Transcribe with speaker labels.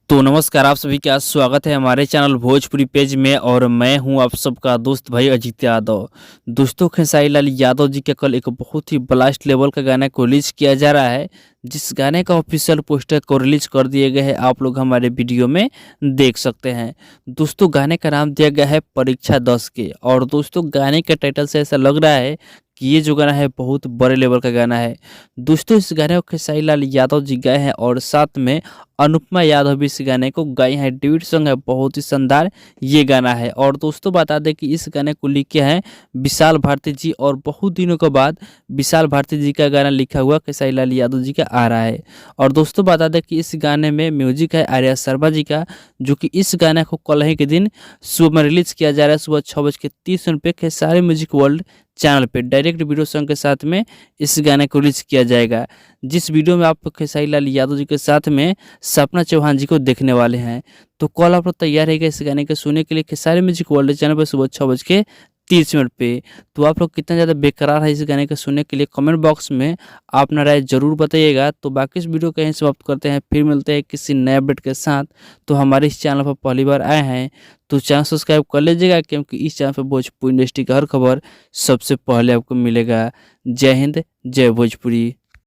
Speaker 1: तो नमस्कार, आप सभी का स्वागत है हमारे चैनल भोजपुरी पेज में और मैं हूं आप सबका दोस्त भाई अजीत यादव। दोस्तों, खेसारी लाल यादव जी का कल एक बहुत ही ब्लास्ट लेवल का गाना को रिलीज किया जा रहा है, जिस गाने का ऑफिशियल पोस्टर को रिलीज कर दिए गए हैं। आप लोग हमारे वीडियो में देख सकते हैं। दोस्तों, गाने का नाम दिया गया है परीक्षा 10 के। और दोस्तों, गाने के टाइटल से ऐसा लग रहा है कि ये जो गाना है बहुत बड़े लेवल का गाना है। दोस्तों, इस गाने को खेसारी लाल यादव जी गाए हैं और साथ में अनुपमा यादव भी इस गाने को गाई हैं। ड्यूट सॉन्ग है, बहुत ही शानदार ये गाना है। और दोस्तों, बता दें कि इस गाने को लिखे हैं विशाल भारती जी, और बहुत दिनों के बाद विशाल भारती जी का गाना लिखा हुआ खेसारी लाल यादव जी का आ रहा है। और दोस्तों, बता दें कि इस गाने में म्यूजिक है आर्या शर्मा जी का, जो कि इस गाने को कल ही के दिन सुबह में रिलीज किया जा रहा है, सुबह 6:30 पे खेसारी म्यूजिक वर्ल्ड चैनल पे डायरेक्ट वीडियो सॉन्ग के साथ में इस गाने को रिलीज किया जाएगा, जिस वीडियो में आप खेसारी लाल यादव जी के साथ में सपना चौहान जी को देखने वाले हैं। तो कल आप लोग तैयार रहेगा इस गाने के सुनने के लिए खेसारी म्यूजिक वर्ल्ड चैनल पर सुबह 6:30 पे। तो आप लोग कितना ज़्यादा बेकरार है इस गाने के सुनने के लिए, कमेंट बॉक्स में आप अपना राय जरूर बताइएगा। तो बाकी इस वीडियो को यहीं समाप्त करते हैं, फिर मिलते हैं किसी नए अपडेट के साथ। तो हमारे इस चैनल पर पहली बार आए हैं तो चैनल सब्सक्राइब कर लीजिएगा, क्योंकि इस चैनल पर भोजपुरी इंडस्ट्री का हर खबर सबसे पहले आपको मिलेगा। जय हिंद, जय भोजपुरी।